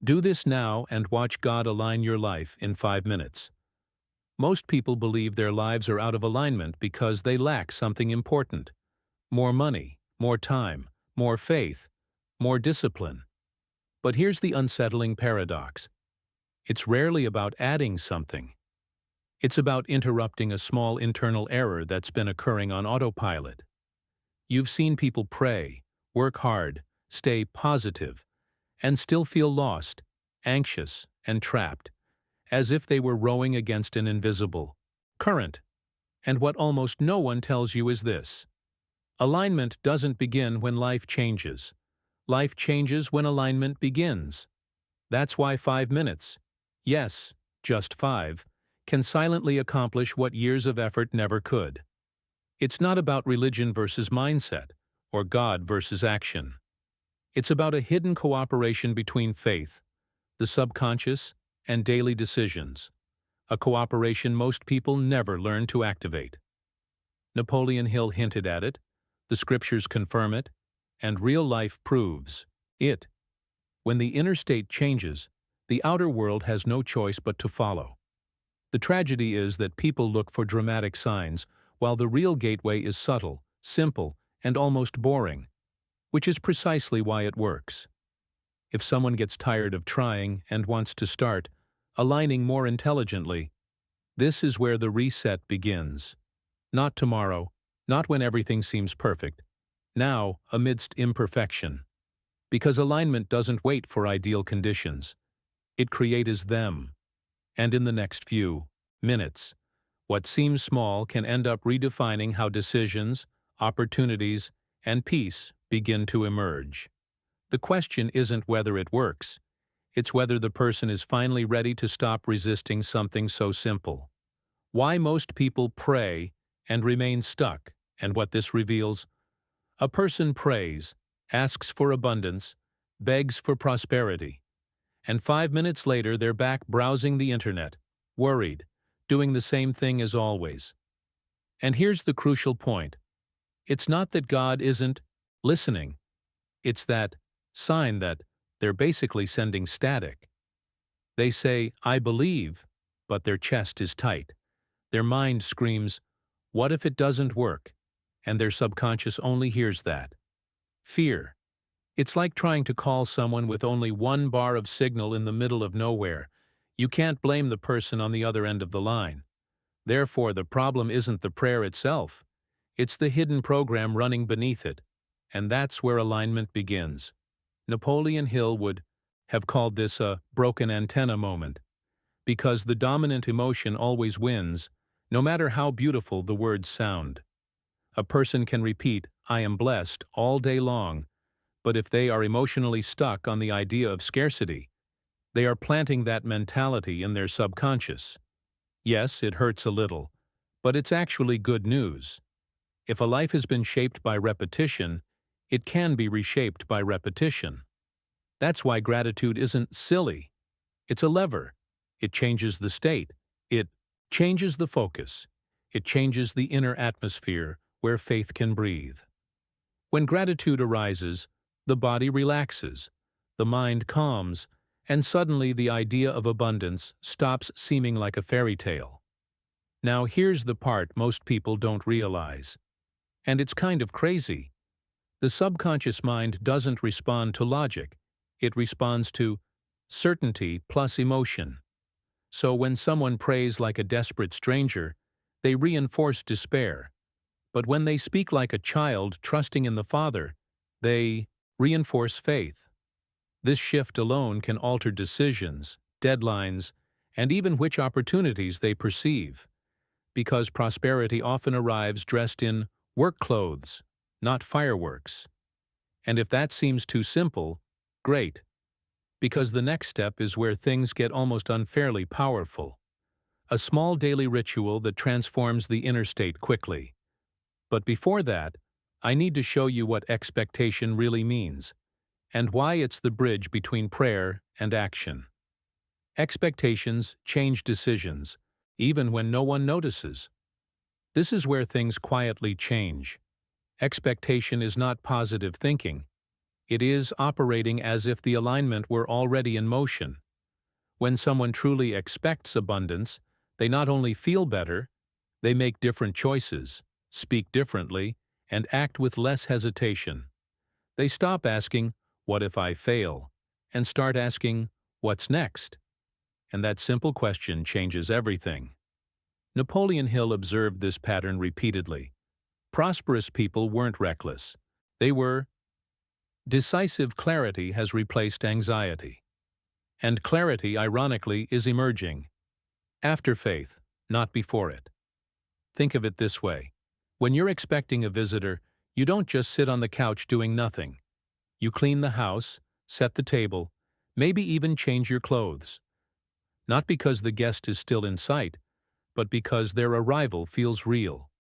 Do this now and watch God align your life in 5 minutes. Most people believe their lives are out of alignment because they lack something important. More money, more time, more faith, more discipline. But here's the unsettling paradox. It's rarely about adding something. It's about interrupting a small internal error that's been occurring on autopilot. You've seen people pray, work hard, stay positive, and still feel lost, anxious, and trapped, as if they were rowing against an invisible current. And what almost no one tells you is this: alignment doesn't begin when life changes. Life changes when alignment begins. That's why 5 minutes, yes, just five, can silently accomplish what years of effort never could. It's not about religion versus mindset, or God versus action. It's about a hidden cooperation between faith, the subconscious, and daily decisions, a cooperation most people never learn to activate. Napoleon Hill hinted at it, the scriptures confirm it, and real life proves it. When the inner state changes, the outer world has no choice but to follow. The tragedy is that people look for dramatic signs, while the real gateway is subtle, simple, and almost boring, which is precisely why it works. If someone gets tired of trying and wants to start aligning more intelligently, this is where the reset begins. Not tomorrow, not when everything seems perfect, now amidst imperfection. Because alignment doesn't wait for ideal conditions. It creates them. And in the next few minutes, what seems small can end up redefining how decisions, opportunities, and peace begin to emerge. The question isn't whether it works. It's whether the person is finally ready to stop resisting something so simple. Why most people pray and remain stuck, and what this reveals. A person prays, asks for abundance, begs for prosperity, and 5 minutes later they're back browsing the internet, worried, doing the same thing as always. And here's the crucial point. It's not that God isn't listening. It's that sign that they're basically sending static. They say, "I believe," but their chest is tight. Their mind screams, "What if it doesn't work?" And their subconscious only hears that. Fear. It's like trying to call someone with only one bar of signal in the middle of nowhere. You can't blame the person on the other end of the line. Therefore, the problem isn't the prayer itself. It's the hidden program running beneath it. And that's where alignment begins. Napoleon Hill would have called this a broken antenna moment, because the dominant emotion always wins, no matter how beautiful the words sound. A person can repeat, "I am blessed," all day long, but if they are emotionally stuck on the idea of scarcity, they are planting that mentality in their subconscious. Yes, it hurts a little, but it's actually good news. If a life has been shaped by repetition, it can be reshaped by repetition. That's why gratitude isn't silly. It's a lever. It changes the state. It changes the focus. It changes the inner atmosphere where faith can breathe. When gratitude arises, the body relaxes, the mind calms, and suddenly the idea of abundance stops seeming like a fairy tale. Now here's the part most people don't realize. And it's kind of crazy. The subconscious mind doesn't respond to logic. It responds to certainty plus emotion. So when someone prays like a desperate stranger, they reinforce despair. But when they speak like a child trusting in the Father, they reinforce faith. This shift alone can alter decisions, deadlines, and even which opportunities they perceive. Because prosperity often arrives dressed in work clothes, not fireworks. And if that seems too simple, great. Because the next step is where things get almost unfairly powerful. A small daily ritual that transforms the inner state quickly. But before that, I need to show you what expectation really means, and why it's the bridge between prayer and action. Expectations change decisions, even when no one notices. This is where things quietly change. Expectation is not positive thinking. It is operating as if the alignment were already in motion. When someone truly expects abundance, they not only feel better, they make different choices, speak differently, and act with less hesitation. They stop asking, "What if I fail?" and start asking, "What's next?" And that simple question changes everything. Napoleon Hill observed this pattern repeatedly. Prosperous people weren't reckless. They were. Decisive clarity has replaced anxiety. And clarity, ironically, is emerging. After faith, not before it. Think of it this way. When you're expecting a visitor, you don't just sit on the couch doing nothing. You clean the house, set the table, maybe even change your clothes. Not because the guest is still in sight, but because their arrival feels real.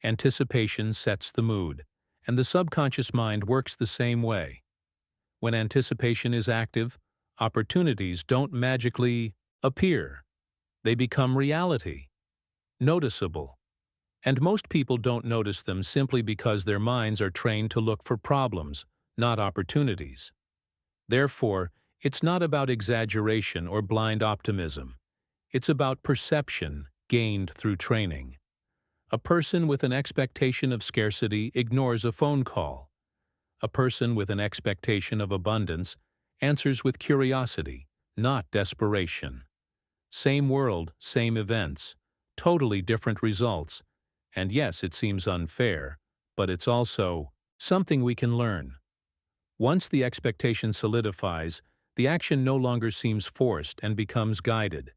Anticipation sets the mood, and the subconscious mind works the same way. When anticipation is active, opportunities don't magically appear. They become reality, noticeable. And most people don't notice them simply because their minds are trained to look for problems, not opportunities. Therefore, it's not about exaggeration or blind optimism. It's about perception gained through training. A person with an expectation of scarcity ignores a phone call. A person with an expectation of abundance answers with curiosity, not desperation. Same world, same events, totally different results. And yes, it seems unfair, but it's also something we can learn. Once the expectation solidifies, the action no longer seems forced and becomes guided.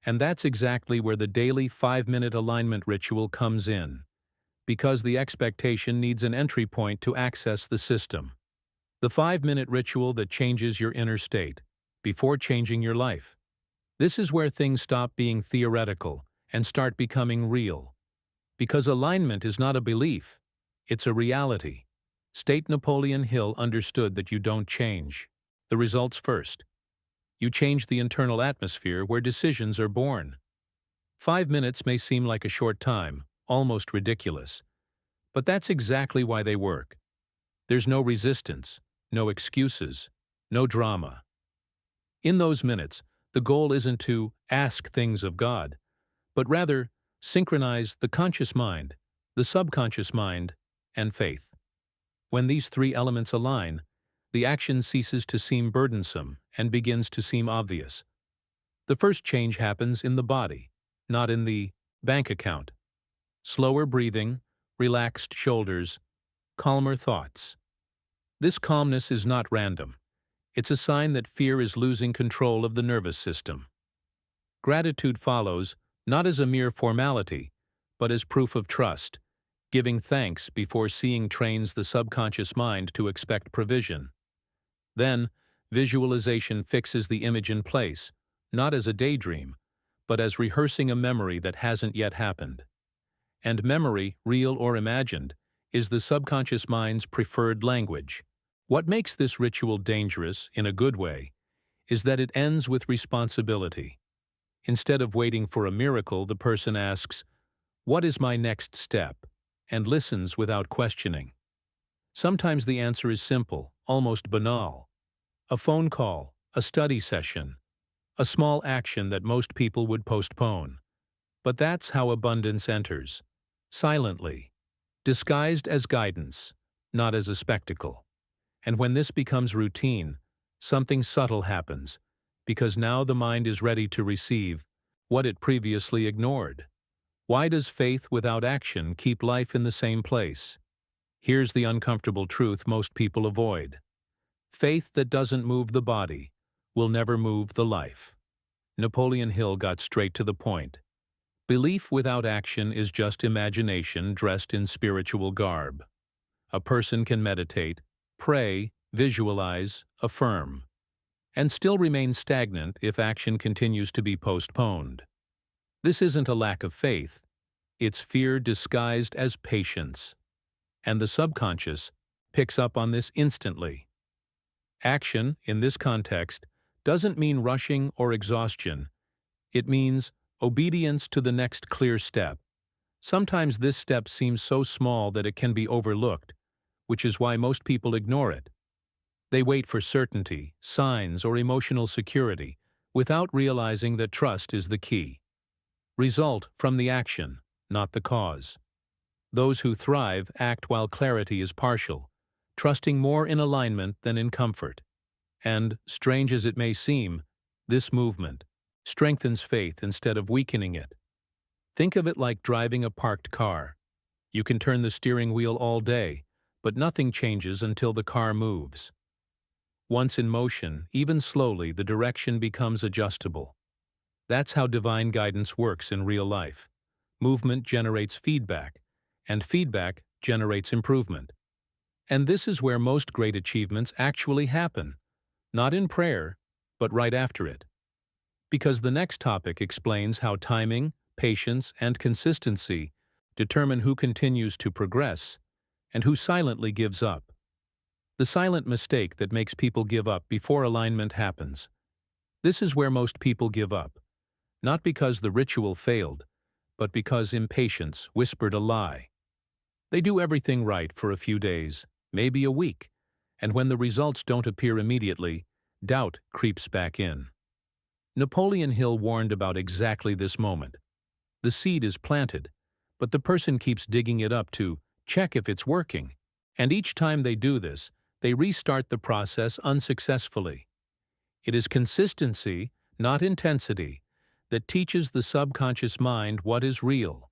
And that's exactly where the daily 5-minute alignment ritual comes in. Because the expectation needs an entry point to access the system. The 5-minute ritual that changes your inner state, before changing your life. This is where things stop being theoretical and start becoming real. Because alignment is not a belief, it's a reality. State Napoleon Hill understood that you don't change the results first. You change the internal atmosphere where decisions are born. 5 minutes may seem like a short time, almost ridiculous. But that's exactly why they work. There's no resistance, no excuses, no drama. In those minutes, the goal isn't to ask things of God, but rather synchronize the conscious mind, the subconscious mind, and faith. When these three elements align, the action ceases to seem burdensome and begins to seem obvious. The first change happens in the body, not in the bank account. Slower breathing, relaxed shoulders, calmer thoughts. This calmness is not random. It's a sign that fear is losing control of the nervous system. Gratitude follows, not as a mere formality, but as proof of trust. Giving thanks before seeing trains the subconscious mind to expect provision. Then, visualization fixes the image in place, not as a daydream, but as rehearsing a memory that hasn't yet happened. And memory, real or imagined, is the subconscious mind's preferred language. What makes this ritual dangerous, in a good way, is that it ends with responsibility. Instead of waiting for a miracle, the person asks, "What is my next step?" and listens without questioning. Sometimes the answer is simple, almost banal. A phone call, a study session, a small action that most people would postpone. But that's how abundance enters. Silently. Disguised as guidance, not as a spectacle. And when this becomes routine, something subtle happens, because now the mind is ready to receive what it previously ignored. Why does faith without action keep life in the same place? Here's the uncomfortable truth most people avoid. Faith that doesn't move the body will never move the life. Napoleon Hill got straight to the point. Belief without action is just imagination dressed in spiritual garb. A person can meditate, pray, visualize, affirm, and still remain stagnant if action continues to be postponed. This isn't a lack of faith, it's fear disguised as patience. And the subconscious picks up on this instantly. Action, in this context, doesn't mean rushing or exhaustion. It means obedience to the next clear step. Sometimes this step seems so small that it can be overlooked, which is why most people ignore it. They wait for certainty, signs, or emotional security, without realizing that trust is the key. Result from the action, not the cause. Those who thrive act while clarity is partial, trusting more in alignment than in comfort. And, strange as it may seem, this movement strengthens faith instead of weakening it. Think of it like driving a parked car. You can turn the steering wheel all day, but nothing changes until the car moves. Once in motion, even slowly, the direction becomes adjustable. That's how divine guidance works in real life. Movement generates feedback, and feedback generates improvement. And this is where most great achievements actually happen, not in prayer, but right after it. Because the next topic explains how timing, patience, and consistency determine who continues to progress and who silently gives up. The silent mistake that makes people give up before alignment happens. This is where most people give up, not because the ritual failed, but because impatience whispered a lie. They do everything right for a few days, maybe a week, and when the results don't appear immediately, doubt creeps back in. Napoleon Hill warned about exactly this moment. The seed is planted, but the person keeps digging it up to check if it's working. And each time they do this, they restart the process unsuccessfully. It is consistency, not intensity, that teaches the subconscious mind what is real.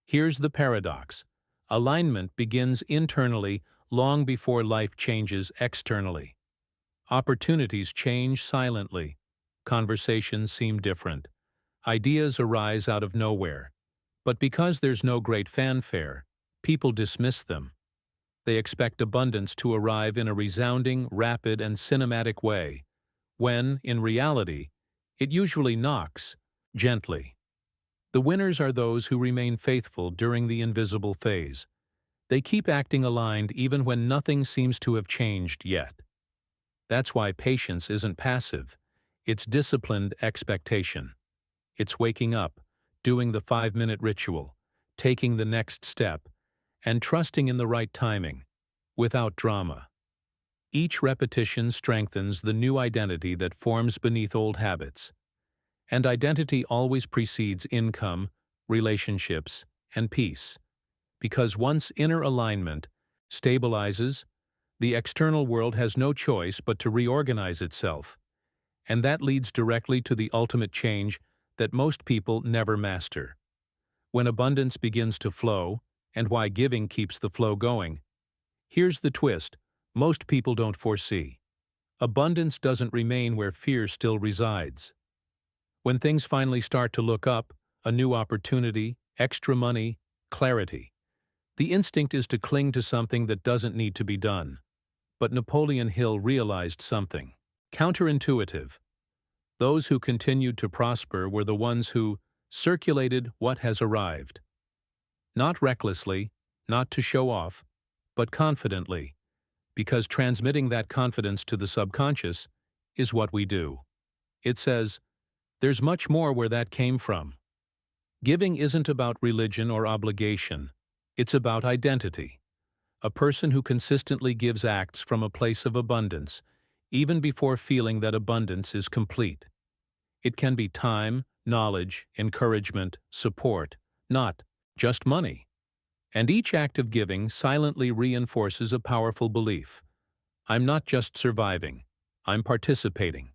Here's the paradox. Alignment begins internally long before life changes externally. Opportunities change silently. Conversations seem different. Ideas arise out of nowhere. But because there's no great fanfare, people dismiss them. They expect abundance to arrive in a resounding, rapid, and cinematic way, when, in reality, it usually knocks, gently. The winners are those who remain faithful during the invisible phase. They keep acting aligned even when nothing seems to have changed yet. That's why patience isn't passive. It's disciplined expectation. It's waking up, doing the 5-minute ritual, taking the next step, and trusting in the right timing, without drama. Each repetition strengthens the new identity that forms beneath old habits. And identity always precedes income, relationships, and peace. Because once inner alignment stabilizes, the external world has no choice but to reorganize itself. And that leads directly to the ultimate change that most people never master. When abundance begins to flow, and why giving keeps the flow going, here's the twist most people don't foresee. Abundance doesn't remain where fear still resides. When things finally start to look up, a new opportunity, extra money, clarity, the instinct is to cling to something that doesn't need to be done. But Napoleon Hill realized something counterintuitive. Those who continued to prosper were the ones who circulated what has arrived. Not recklessly, not to show off, but confidently, because transmitting that confidence to the subconscious is what we do. It says, there's much more where that came from. Giving isn't about religion or obligation. It's about identity. A person who consistently gives acts from a place of abundance, even before feeling that abundance is complete. It can be time, knowledge, encouragement, support, not just money. And each act of giving silently reinforces a powerful belief. I'm not just surviving, I'm participating.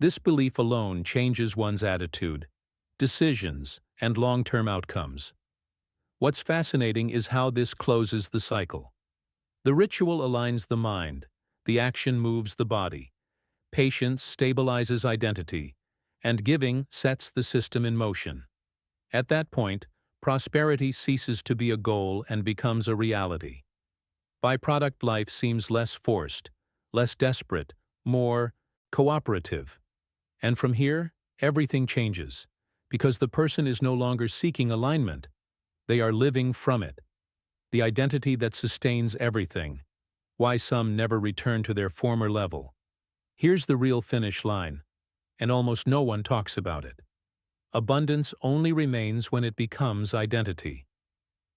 This belief alone changes one's attitude, decisions, and long-term outcomes. What's fascinating is how this closes the cycle. The ritual aligns the mind, the action moves the body, patience stabilizes identity, and giving sets the system in motion. At that point, prosperity ceases to be a goal and becomes a reality. Byproduct life seems less forced, less desperate, more cooperative. And from here, everything changes, because the person is no longer seeking alignment. They are living from it. The identity that sustains everything. Why some never return to their former level. Here's the real finish line, and almost no one talks about it. Abundance only remains when it becomes identity.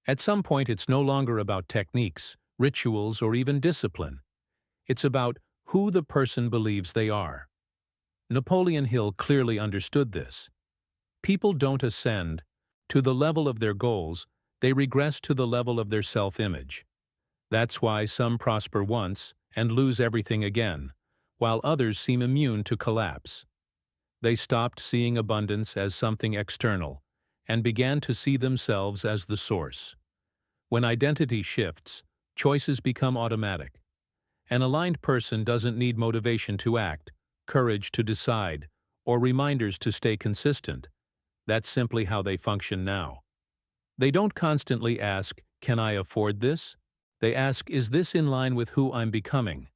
At some point, it's no longer about techniques, rituals, or even discipline. It's about who the person believes they are. Napoleon Hill clearly understood this. People don't ascend to the level of their goals, they regress to the level of their self-image. That's why some prosper once and lose everything again, while others seem immune to collapse. They stopped seeing abundance as something external and began to see themselves as the source. When identity shifts, choices become automatic. An aligned person doesn't need motivation to act, courage to decide, or reminders to stay consistent. That's simply how they function now. They don't constantly ask, "Can I afford this?" They ask, "Is this in line with who I'm becoming?"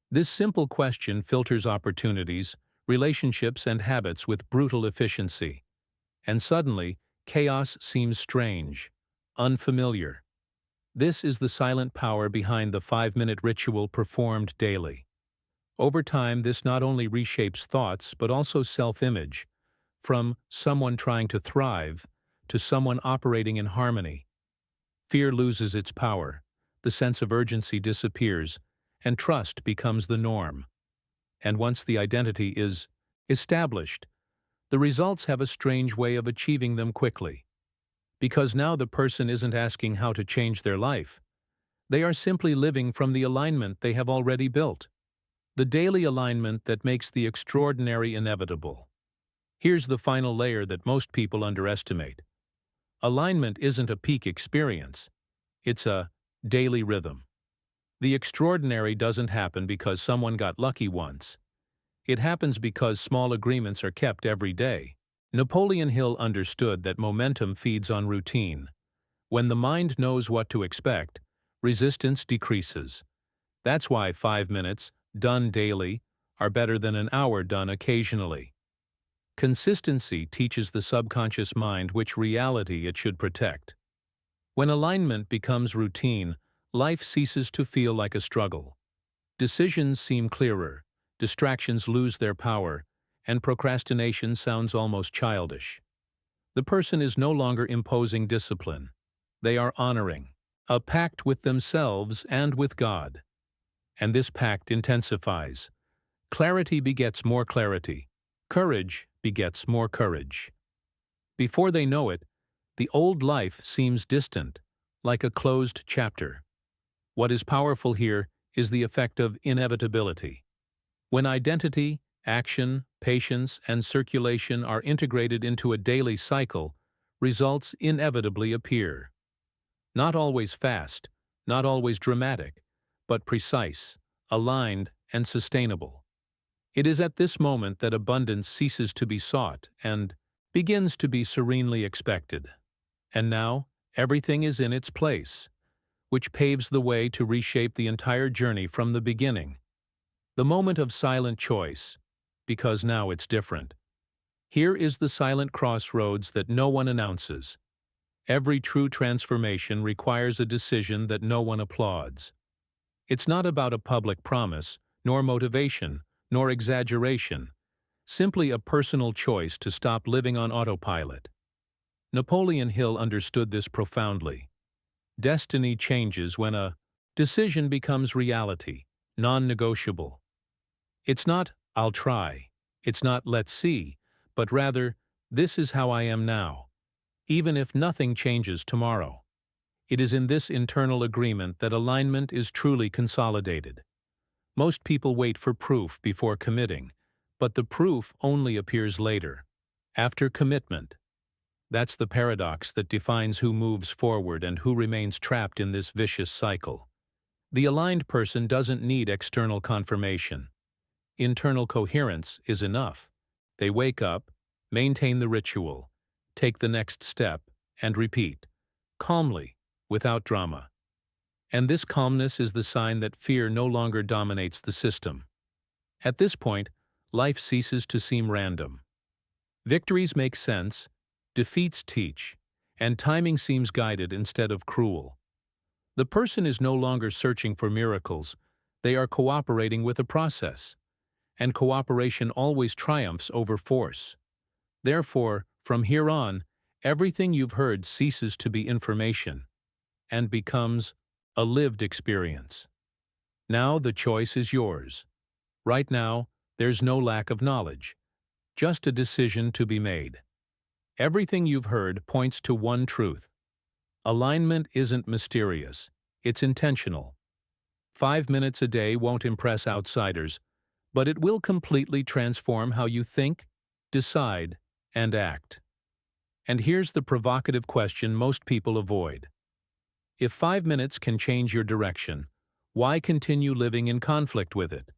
This simple question filters opportunities, relationships, and habits with brutal efficiency. And suddenly, chaos seems strange, unfamiliar. This is the silent power behind the 5-minute ritual performed daily. Over time, this not only reshapes thoughts but also self-image, from someone trying to thrive to someone operating in harmony. Fear loses its power, the sense of urgency disappears, and trust becomes the norm. And once the identity is established, the results have a strange way of achieving them quickly. Because now the person isn't asking how to change their life. They are simply living from the alignment they have already built. The daily alignment that makes the extraordinary inevitable. Here's the final layer that most people underestimate. Alignment isn't a peak experience. It's a daily rhythm. The extraordinary doesn't happen because someone got lucky once. It happens because small agreements are kept every day. Napoleon Hill understood that momentum feeds on routine. When the mind knows what to expect, resistance decreases. That's why 5 minutes, done daily, are better than an hour done occasionally. Consistency teaches the subconscious mind which reality it should protect. When alignment becomes routine, life ceases to feel like a struggle. Decisions seem clearer, distractions lose their power, and procrastination sounds almost childish. The person is no longer imposing discipline. They are honoring a pact with themselves and with God. And this pact intensifies. Clarity begets more clarity. Courage begets more courage. Before they know it, the old life seems distant, like a closed chapter. What is powerful here is the effect of inevitability. When identity, action, patience, and circulation are integrated into a daily cycle, results inevitably appear. Not always fast, not always dramatic, but precise, aligned, and sustainable. It is at this moment that abundance ceases to be sought and begins to be serenely expected. And now, everything is in its place, which paves the way to reshape the entire journey from the beginning. The moment of silent choice, because now it's different. Here is the silent crossroads that no one announces. Every true transformation requires a decision that no one applauds. It's not about a public promise, nor motivation, nor exaggeration, simply a personal choice to stop living on autopilot. Napoleon Hill understood this profoundly. Destiny changes when a decision becomes reality, non-negotiable. It's not, "I'll try." It's not, "Let's see," but rather, "This is how I am now," even if nothing changes tomorrow. It is in this internal agreement that alignment is truly consolidated. Most people wait for proof before committing, but the proof only appears later, after commitment. That's the paradox that defines who moves forward and who remains trapped in this vicious cycle. The aligned person doesn't need external confirmation. Internal coherence is enough. They wake up, maintain the ritual, take the next step, and repeat, calmly, without drama. And this calmness is the sign that fear no longer dominates the system. At this point, life ceases to seem random. Victories make sense, defeats teach, and timing seems guided instead of cruel. The person is no longer searching for miracles, they are cooperating with a process. And cooperation always triumphs over force. Therefore, from here on, everything you've heard ceases to be information and becomes a lived experience. Now the choice is yours. Right now, there's no lack of knowledge, just a decision to be made. Everything you've heard points to one truth. Alignment isn't mysterious, it's intentional. 5 minutes a day won't impress outsiders, but it will completely transform how you think, decide, and act. And here's the provocative question most people avoid. If 5 minutes can change your direction, why continue living in conflict with it?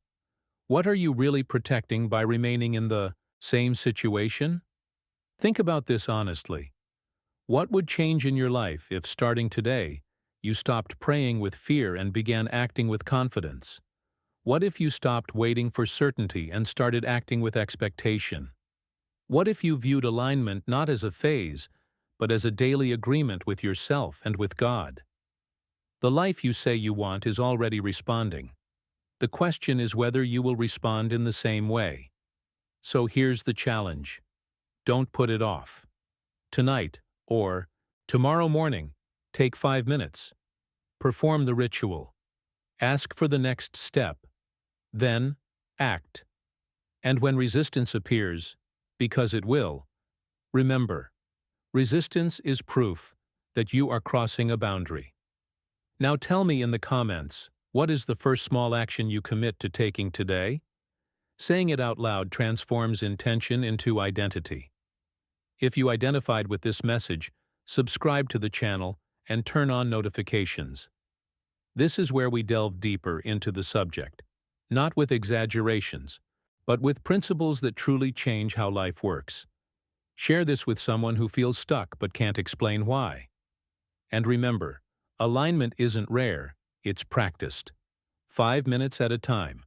What are you really protecting by remaining in the same situation? Think about this honestly. What would change in your life if, starting today, you stopped praying with fear and began acting with confidence? What if you stopped waiting for certainty and started acting with expectation? What if you viewed alignment not as a phase, but as a daily agreement with yourself and with God? The life you say you want is already responding. The question is whether you will respond in the same way. So here's the challenge. Don't put it off. Tonight, or tomorrow morning, take 5 minutes. Perform the ritual. Ask for the next step. Then, act. And when resistance appears, because it will, remember, resistance is proof that you are crossing a boundary. Now tell me in the comments, what is the first small action you commit to taking today? Saying it out loud transforms intention into identity. If you identified with this message, subscribe to the channel and turn on notifications. This is where we delve deeper into the subject, not with exaggerations, but with principles that truly change how life works. Share this with someone who feels stuck but can't explain why. And remember, alignment isn't rare, it's practiced. 5 minutes at a time.